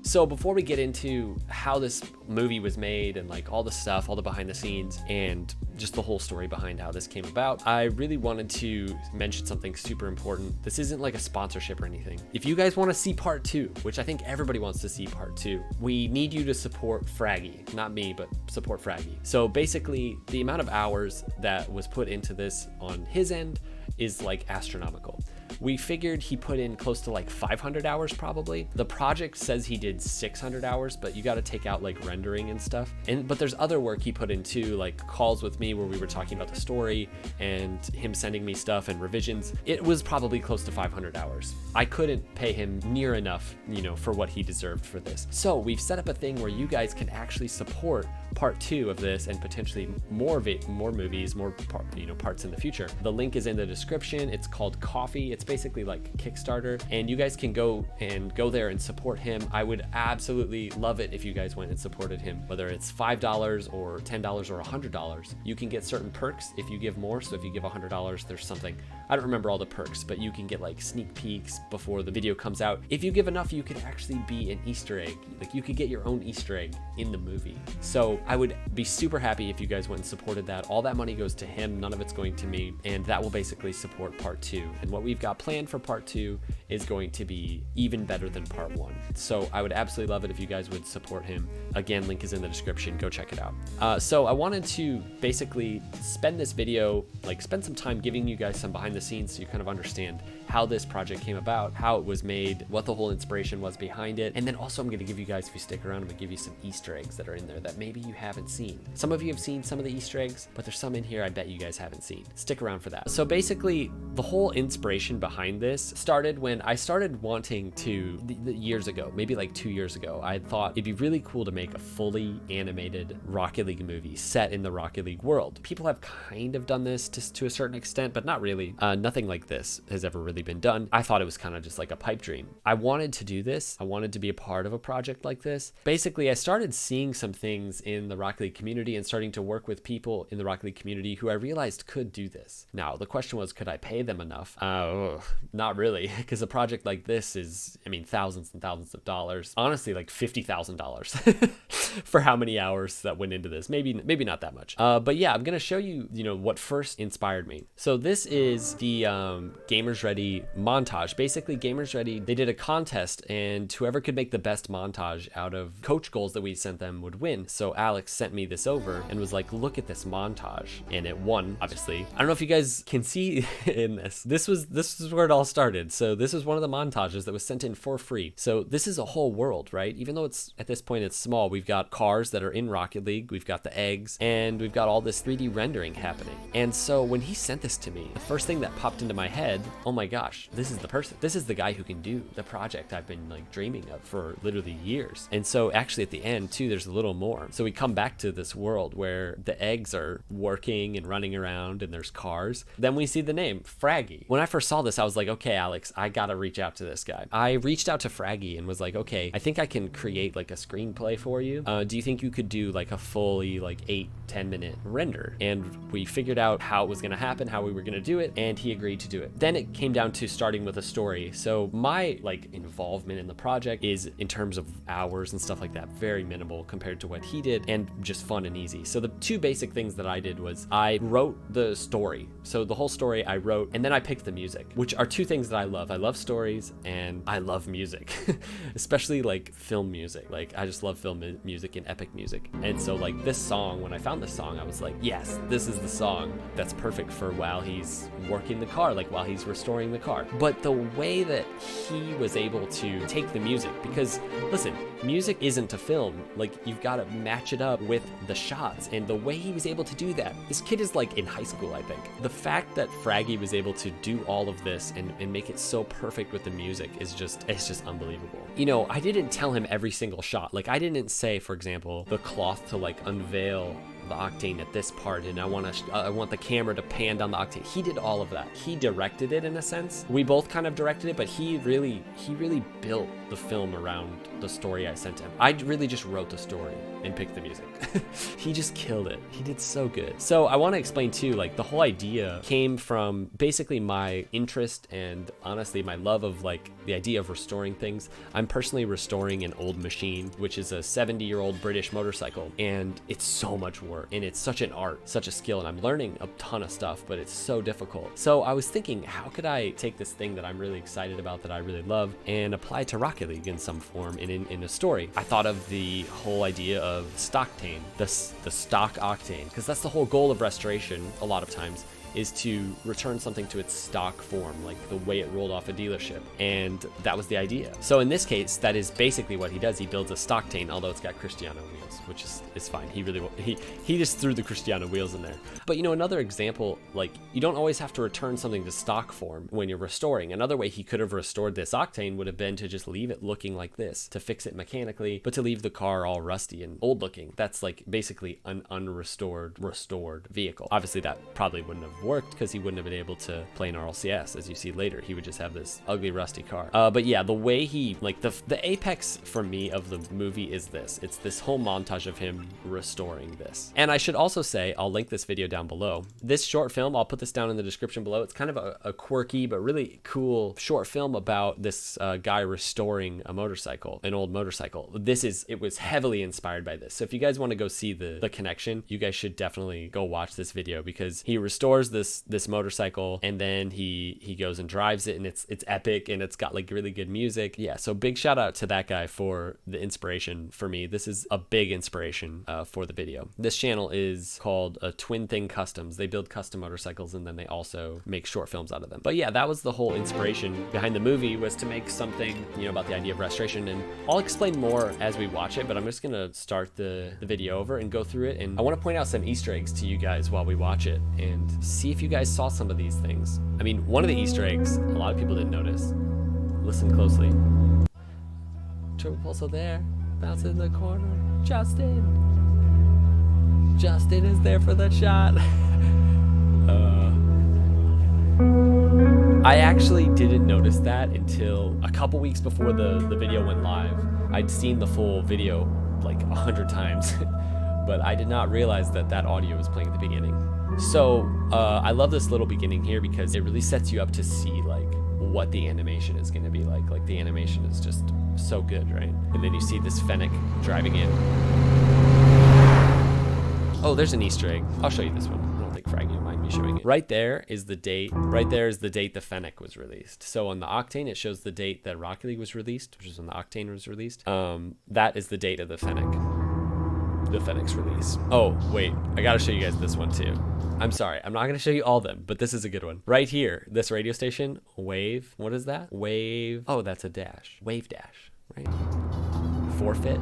So before we get into how this movie was made and like all the stuff, all the behind the scenes and just the whole story behind how this came about, I really wanted to mention something super important. This isn't like a sponsorship or anything. If you guys want to see part 2, which I think everybody wants to see part 2, we need you to support Fraggy. Not me, but support Fraggy. So basically the amount of hours that was put into this on his end is like astronomical. We figured he put in close to like 500 hours probably. The project says he did 600 hours, but you got to take out like rendering and stuff. But there's other work he put in too, like calls with me where we were talking about the story and him sending me stuff and revisions. It was probably close to 500 hours. I couldn't pay him near enough, for what he deserved for this. So we've set up a thing where you guys can actually support part 2 of this and potentially more movies, parts in the future. The link is in the description. It's called Coffee. It's basically like Kickstarter, and you guys can go there and support him. I would absolutely love it if you guys went and supported him, whether it's $5 or $10 or $100. You can get certain perks if you give more. So if you give $100, there's something, I don't remember all the perks, but you can get like sneak peeks before the video comes out. If you give enough, you could actually be an Easter egg. Like you could get your own Easter egg in the movie. So I would be super happy if you guys went and supported that. All that money goes to him, none of it's going to me, and that will basically support part 2. And what we've got planned for part 2 is going to be even better than part 1. So I would absolutely love it if you guys would support him. Again, link is in the description, go check it out. So I wanted to basically spend this video, spend some time giving you guys some behind the scenes so you kind of understand how this project came about, how it was made, what the whole inspiration was behind it. And then also I'm going to give you guys, if you stick around, I'm going to give you some Easter eggs that are in there that maybe you haven't seen. Some of you have seen some of the Easter eggs, but there's some in here I bet you guys haven't seen. Stick around for that. So basically the whole inspiration behind this started when I started wanting to, years ago, maybe like 2 years ago, I thought it'd be really cool to make a fully animated Rocket League movie set in the Rocket League world. People have kind of done this to a certain extent, but not really. Nothing like this has ever really been done. I thought it was kind of just like a pipe dream. I wanted to do this. I wanted to be a part of a project like this. Basically, I started seeing some things in the Rocket League community and starting to work with people in the Rocket League community who I realized could do this. Now, the question was, could I pay them enough? Not really, because a project like this is, thousands and thousands of dollars. Honestly, like $50,000 for how many hours that went into this. Maybe not that much. But yeah, I'm going to show you, what first inspired me. So this is the Gamers Ready montage. Basically, Gamers Ready, they did a contest, and whoever could make the best montage out of coach goals that we sent them would win. So Alex sent me this over and was like, look at this montage, and it won, obviously. I don't know if you guys can see in this. This is where it all started. So this is one of the montages that was sent in for free. So this is a whole world, right? Even though it's at this point it's small, we've got cars that are in Rocket League, we've got the eggs, and we've got all this 3D rendering happening. And so when he sent this to me, the first thing that popped into my head, oh my gosh, this is the person. This is the guy who can do the project I've been dreaming of for literally years. And so actually at the end too, there's a little more. So we come back to this world where the eggs are working and running around and there's cars. Then we see the name Fraggy. When I first saw this, I was like, okay, Alex, I gotta reach out to this guy. I reached out to Fraggy and was like, okay, I think I can create like a screenplay for you. Do you think you could do like a fully 8-10 minute render? And we figured out how it was gonna happen, how we were gonna do it, and he agreed to do it. Then it came down to starting with a story. So my involvement in the project is, in terms of hours and stuff like that, very minimal compared to what he did, and just fun and easy. So the two basic things that I did was I wrote the story. So the whole story I wrote, and then I picked the music, which are two things that I love. I love stories and I love music, especially film music. I just love film music and epic music. And so this song, when I found this song, I was like, yes, this is the song that's perfect for while he's working the car, while he's restoring the car. But the way that he was able to take the music, because listen, music isn't a film. You've got to match it up with the shots, and the way he was able to do that, this kid is in high school, I think. The fact that Fraggy was able to do all of this and make it so perfect with the music is just unbelievable. I didn't tell him every single shot. I didn't say, for example, the cloth to unveil the octane at this part, and I want the camera to pan down the octane. He did all of that. He directed it in a sense. We both kind of directed it, but he really built the film around the story I sent him. I really just wrote the story and picked the music. He just killed it. He did so good. So I want to explain too, like the whole idea came from basically my interest and honestly my love of like the idea of restoring things. I'm personally restoring an old machine, which is a 70-year-old British motorcycle, and it's so much work and it's such an art, such a skill, and I'm learning a ton of stuff, but it's so difficult. So I was thinking, how could I take this thing that I'm really excited about, that I really love, and apply it to Rocket League in some form in a story? I thought of the whole idea of Stocktane, the stock octane, because that's the whole goal of restoration a lot of times, is to return something to its stock form, like the way it rolled off a dealership. And that was the idea. So in this case, that is basically what he does. He builds a Stocktane, although it's got Cristiano wheels, which is fine. He just threw the Cristiano wheels in there. But you know, another example, like you don't always have to return something to stock form when you're restoring. Another way he could have restored this Octane would have been to just leave it looking like this, to fix it mechanically, but to leave the car all rusty and old looking. That's like basically an restored vehicle. Obviously that probably wouldn't have worked because he wouldn't have been able to play an RLCS. As you see later, he would just have this ugly rusty car. But yeah, the way he, like the apex for me of the movie is this. It's this whole montage of him restoring this. And I should also say, I'll link this video down below. This short film, I'll put this down in the description below. It's kind of a quirky but really cool short film about this guy restoring a motorcycle, an old motorcycle. It was heavily inspired by this. So if you guys want to go see the connection, you guys should definitely go watch this video, because he restores this motorcycle and then he goes and drives it, and it's epic and it's got like really good music. Yeah, so big shout out to that guy for the inspiration for me. This is a big inspiration for the video. This channel is called Twin Thing Customs. They build custom motorcycles and then they also make short films out of them. But yeah, that was the whole inspiration behind the movie, was to make something, you know, about the idea of restoration. And I'll explain more as we watch it, but I'm just gonna start the video over and go through it. And I want to point out some Easter eggs to you guys while we watch it and see if you guys saw some of these things. I mean, one of the Easter eggs a lot of people didn't notice. Listen closely. Turbo pulsar there, bounce in the corner. Justin is there for the shot. I actually didn't notice that until a couple weeks before the video went live. I'd seen the full video like 100 times, but I did not realize that audio was playing at the beginning. So I love this little beginning here because it really sets you up to see like what the animation is going to be like. Like the animation is just so good, right? And then you see this Fennec driving in. Oh, there's an Easter egg. I'll show you this one. I don't think Fraggy will mind me showing it. Right there is the date. Right there is the date the Fennec was released. So on the Octane, it shows the date that Rocket League was released, which is when the Octane was released. That is the date of the Fennec. The Fennec's release. Oh, wait. I gotta show you guys this one too. I'm sorry, I'm not gonna show you all of them, but this is a good one. Right here, this radio station, Wave. What is that? Wave. Oh, that's a dash. Wave dash, right? Forfeit.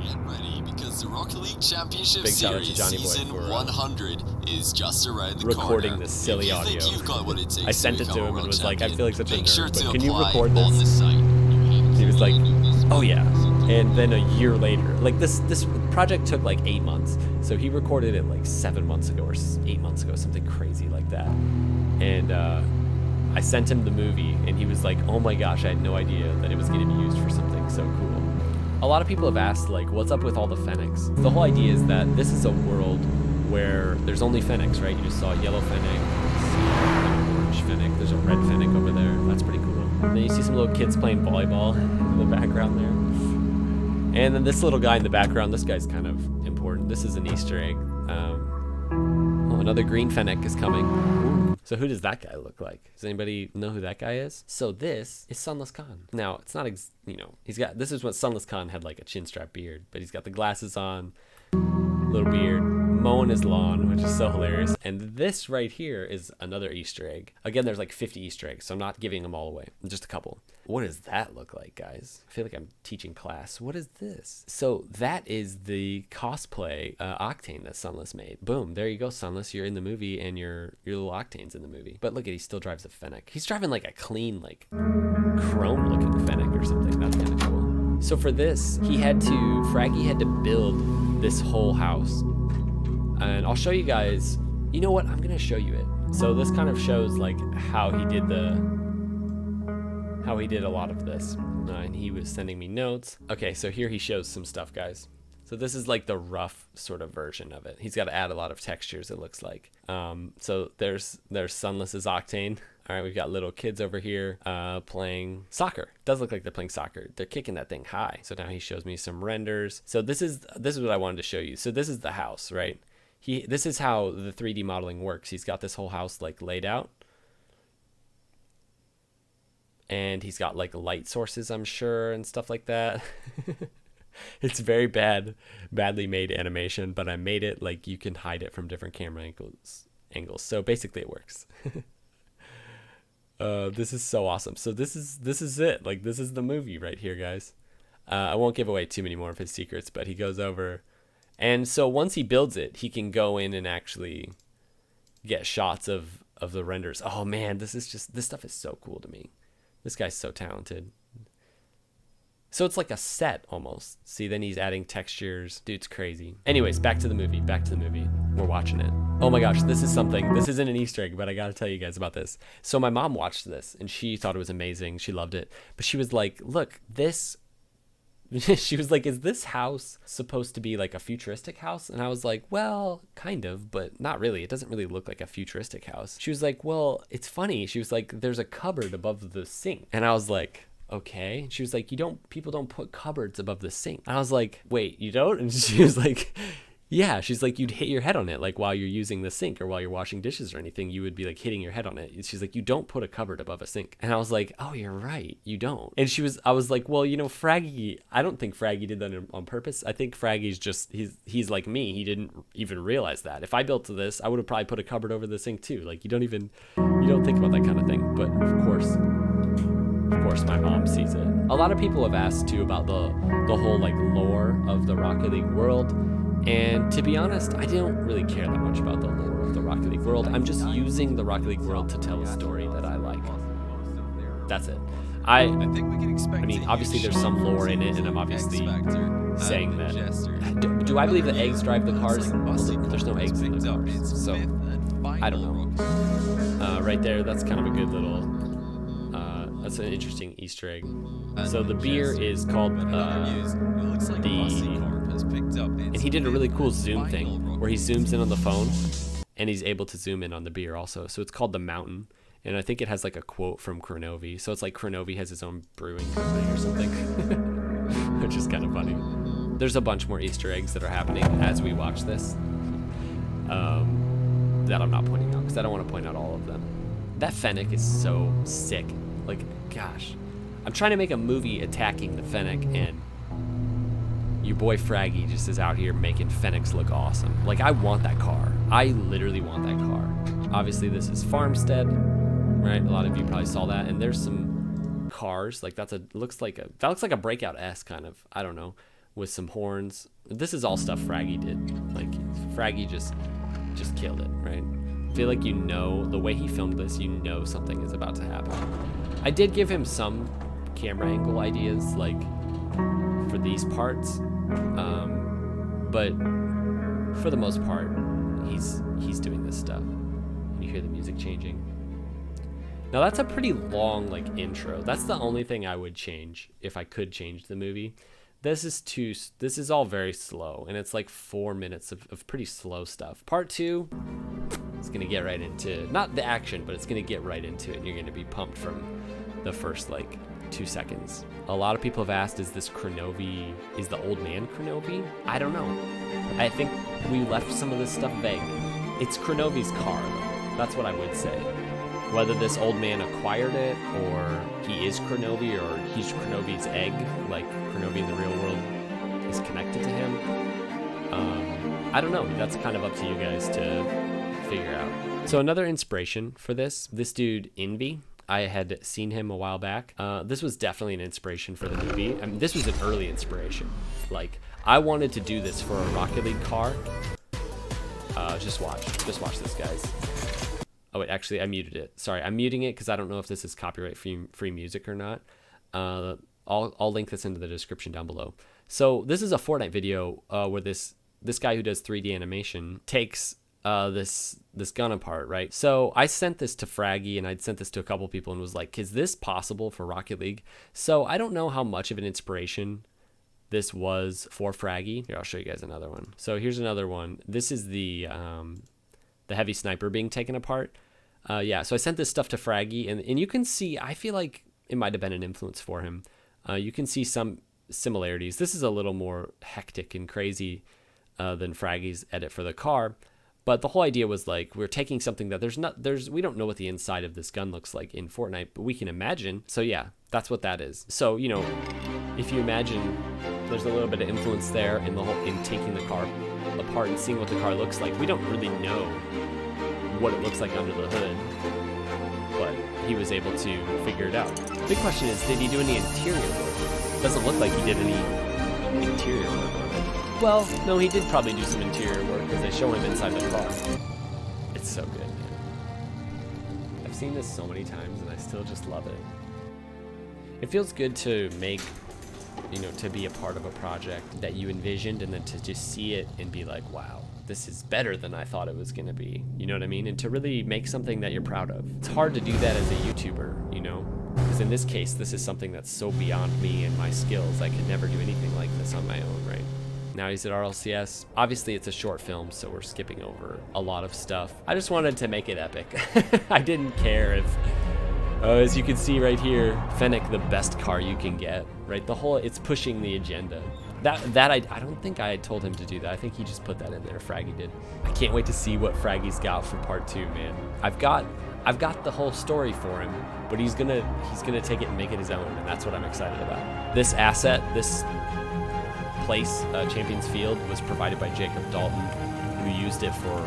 Get ready, because the Rocket League Championship Big shout out to Series Johnny Boy Season for 100 is just around the recording corner. this silly If you audio. think you've got what it takes I sent to it to become a him and world was like, I champion, feel like such a make sure nerd, to but can you apply record on the this? site. He was like, oh yeah. And then a year later, like this project took like 8 months. So he recorded it like 7 months ago or 8 months ago, something crazy like that. And I sent him the movie and he was like, oh my gosh, I had no idea that it was going to be used for something so cool. A lot of people have asked like, what's up with all the Fennecs? The whole idea is that this is a world where there's only Fennecs, right? You just saw a yellow Fennec, an orange Fennec, there's a red Fennec over there. That's pretty cool. And then you see some little kids playing volleyball in the background there. And then this little guy in the background, this guy's kind of important. This is an Easter egg. Oh, another green Fennec is coming. Ooh. So who does that guy look like? Does anybody know who that guy is? So this is Sunless Khan. Now, it's not, this is what Sunless Khan had, like a chin strap beard, but he's got the glasses on, little beard, mowing his lawn, which is so hilarious. And this right here is another Easter egg. Again, there's like 50 Easter eggs, so I'm not giving them all away, just a couple. What does that look like, guys? I feel like I'm teaching class. What is this? So that is the cosplay Octane that Sunless made. Boom, there you go, Sunless. You're in the movie and your little Octane's in the movie. But look at, he still drives a Fennec. He's driving like a clean, like chrome looking Fennec or something. That's kind of cool. So for this, Fraggy had to build this whole house. And I'll show you guys, you know what? I'm gonna show you it. So this kind of shows like how he did a lot of this. And he was sending me notes. Okay, so here he shows some stuff, guys. So this is like the rough sort of version of it. He's got to add a lot of textures, it looks like. So there's Sunless's Octane. All right, we've got little kids over here playing soccer. Does look like they're playing soccer. They're kicking that thing high. So now he shows me some renders. So this is what I wanted to show you. So this is the house, right? This is how the 3D modeling works. He's got this whole house like laid out. And he's got like light sources, I'm sure, and stuff like that. It's very badly made animation, but I made it like you can hide it from different camera angles. So basically it works. This is so awesome. So this is it. Like, this is the movie right here, guys. I won't give away too many more of his secrets, but he goes over. And so once he builds it, he can go in and actually get shots of the renders. Oh man, this stuff is so cool to me. This guy's so talented. So it's like a set almost. See, then he's adding textures. Dude's crazy. Anyways, back to the movie. We're watching it. Oh my gosh, this is something. This isn't an Easter egg, but I gotta tell you guys about this. So my mom watched this and she thought it was amazing. She loved it. But she was like, look, this... She was like, is this house supposed to be like a futuristic house? And I was like, well, kind of, but not really. It doesn't really look like a futuristic house. She was like, well, it's funny. She was like, there's a cupboard above the sink. And I was like... okay. She was like, people don't put cupboards above the sink. And I was like, wait, you don't? And she was like, yeah. She's like, you'd hit your head on it. Like while you're using the sink or while you're washing dishes or anything, you would be like hitting your head on it. She's like, you don't put a cupboard above a sink. And I was like, oh, you're right. You don't. And I was like, well, Fraggy, I don't think Fraggy did that on purpose. I think Fraggy's just, he's like me. He didn't even realize that. If I built this, I would have probably put a cupboard over the sink too. Like you don't think about that kind of thing. But of course, my mom sees it. A lot of people have asked too about the whole like lore of the Rocket League world, and to be honest, I don't really care that much about the lore of the Rocket League world. I'm just using the Rocket League world to tell a story that I like. That's it. I mean, obviously there's some lore in it, and I'm obviously saying that. Do I believe that eggs drive the cars? Well, there's no eggs in the cars, so I don't know. Right there, that's kind of a good little. That's an interesting Easter egg. So the beer is called and he did a really cool zoom thing where he zooms in on the phone and he's able to zoom in on the beer also. So it's called the Mountain, and I think it has like a quote from Kronovi. So it's like Kronovi has his own brewing company or something, which is kind of funny. There's a bunch more Easter eggs that are happening as we watch this that I'm not pointing out because I don't want to point out all of them. That Fennec is so sick. Like, gosh, I'm trying to make a movie attacking the Fennec, and your boy Fraggy just is out here making Fennecs look awesome. Like, I want that car. I literally want that car. Obviously, this is Farmstead, right? A lot of you probably saw that, and there's some cars. Like, that looks like a Breakout S kind of. I don't know, with some horns. This is all stuff Fraggy did. Like, Fraggy just killed it, right? I feel like the way he filmed this, something is about to happen. I did give him some camera angle ideas, like for these parts, but for the most part, he's doing this stuff. You hear the music changing. Now that's a pretty long like intro. That's the only thing I would change if I could change the movie. This is all very slow, and it's like 4 minutes of pretty slow stuff. Part 2. It's going to get right into, not the action, but it's going to get right into it, and you're going to be pumped from the first, 2 seconds. A lot of people have asked, is this Kronovi, is the old man Kronovi? I don't know. I think we left some of this stuff vague. It's Kronovi's car, though. That's what I would say. Whether this old man acquired it, or he is Kronovi, or he's Kronovi's egg, like Kronovi in the real world is connected to him. I don't know. That's kind of up to you guys to figure out. So another inspiration for this dude Envy, I had seen him a while back. This was definitely an inspiration for the movie. I mean, this was an early inspiration. Like, I wanted to do this for a Rocket League car. Just watch this, guys. Oh wait, actually I muted it. Sorry, I'm muting it because I don't know if this is copyright free music or not. I'll link this into the description down below. So this is a Fortnite video where this guy who does 3D animation takes this gun apart, right? So I sent this to Fraggy, and I'd sent this to a couple people and was like, is this possible for Rocket League? So I don't know how much of an inspiration this was for Fraggy. Here, I'll show you guys another one. So here's another one. This is the heavy sniper being taken apart. Yeah, so I sent this stuff to Fraggy, and you can see, I feel like it might have been an influence for him. You can see some similarities. This is a little more hectic and crazy than Fraggy's edit for the car. But the whole idea was like, we're taking something that we don't know what the inside of this gun looks like in Fortnite, but we can imagine. So yeah, that's what that is. So, you know, if you imagine, there's a little bit of influence there in taking the car apart and seeing what the car looks like. We don't really know what it looks like under the hood, but he was able to figure it out. The big question is, did he do any interior work? Doesn't look like he did any interior work on it. Well, no, he did probably do some interior work because they show him inside the car. It's so good, man. I've seen this so many times and I still just love it. It feels good to make, you know, to be a part of a project that you envisioned and then to just see it and be like, wow, this is better than I thought it was going to be. You know what I mean? And to really make something that you're proud of. It's hard to do that as a YouTuber, you know? Because in this case, this is something that's so beyond me and my skills. I could never do anything like this on my own, right? Now he's at RLCS. Obviously, it's a short film, so we're skipping over a lot of stuff. I just wanted to make it epic. I didn't care if, as you can see right here, Fennec, the best car you can get, right? It's pushing the agenda. I don't think I had told him to do that. I think he just put that in there. Fraggy did. I can't wait to see what Fraggy's got for part 2, man. I've got the whole story for him, but he's gonna take it and make it his own, and that's what I'm excited about. This asset, this place, Champions Field, was provided by Jacob Dalton, who used it for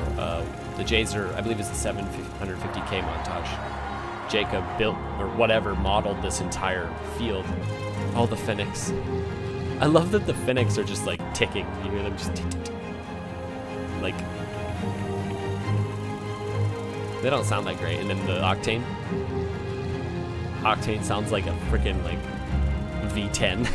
the Jazer, I believe it's the 750K montage. Jacob built, or whatever, modeled this entire field. All the Fennecs. I love that the Fennecs are just like ticking. You hear them just tick, tick, tick. Like, they don't sound that great. And then the Octane sounds like a freaking like V10.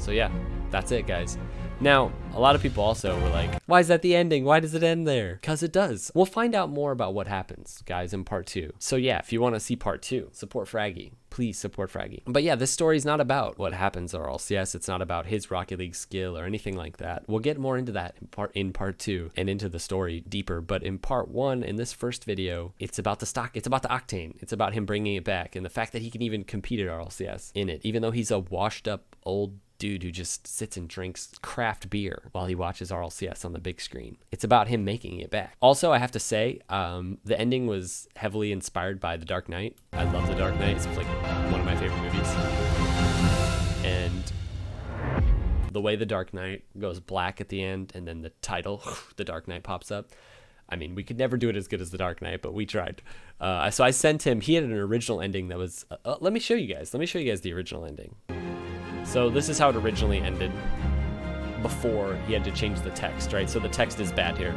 So yeah, that's it, guys. Now, a lot of people also were like, why is that the ending? Why does it end there? Because it does. We'll find out more about what happens, guys, in part 2. So yeah, if you want to see part 2, support Fraggy. Please support Fraggy. But yeah, this story is not about what happens at RLCS. It's not about his Rocket League skill or anything like that. We'll get more into that in part 2 and into the story deeper. But in part 1, in this first video, it's about the stock. It's about the Octane. It's about him bringing it back and the fact that he can even compete at RLCS in it, even though he's a washed up old dude who just sits and drinks craft beer while he watches RLCS on the big screen. It's about him making it back. Also, I have to say, the ending was heavily inspired by The Dark Knight. I love The Dark Knight. It's like one of my favorite movies. And the way The Dark Knight goes black at the end and then the title, The Dark Knight, pops up. I mean, we could never do it as good as The Dark Knight, but we tried. So I sent him, he had an original ending that was, let me show you guys the original ending. So this is how it originally ended before he had to change the text, right? So the text is bad here.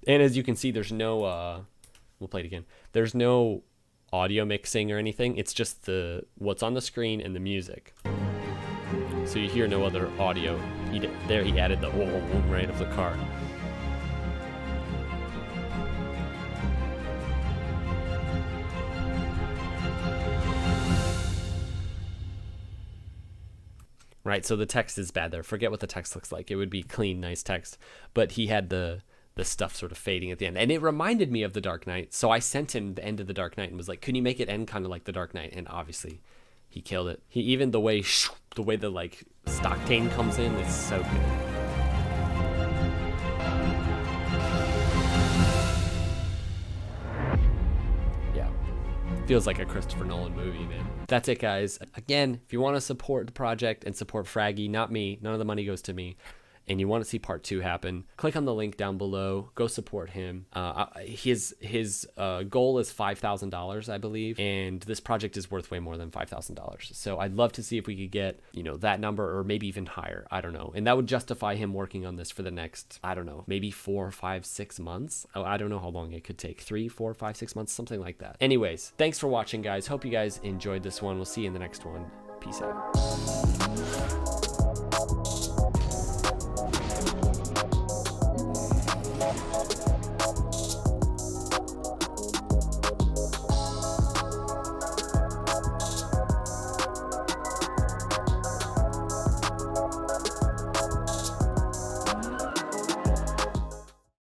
And as you can see, there's no, we'll play it again. There's no audio mixing or anything. It's just what's on the screen and the music. So you hear no other audio. There he added the right of the car. Right, so the text is bad there. Forget what the text looks like. It would be clean, nice text. But he had the stuff sort of fading at the end. And it reminded me of The Dark Knight. So I sent him the end of The Dark Knight and was like, can you make it end kind of like The Dark Knight? And obviously, he killed it. Even the way the like Stocktain comes in is so good. Feels like a Christopher Nolan movie, man. That's it, guys. Again, if you want to support the project and support Fraggy, not me, none of the money goes to me, and you want to see part 2 happen, click on the link down below. Go support him. His goal is $5,000, I believe, and this project is worth way more than $5,000. So I'd love to see if we could get, you know, that number or maybe even higher. I don't know, and that would justify him working on this for the next, I don't know, maybe 4, 5, 6 months. I don't know how long it could take. 3, 4, 5, 6 months, something like that. Anyways, thanks for watching, guys. Hope you guys enjoyed this one. We'll see you in the next one. Peace out.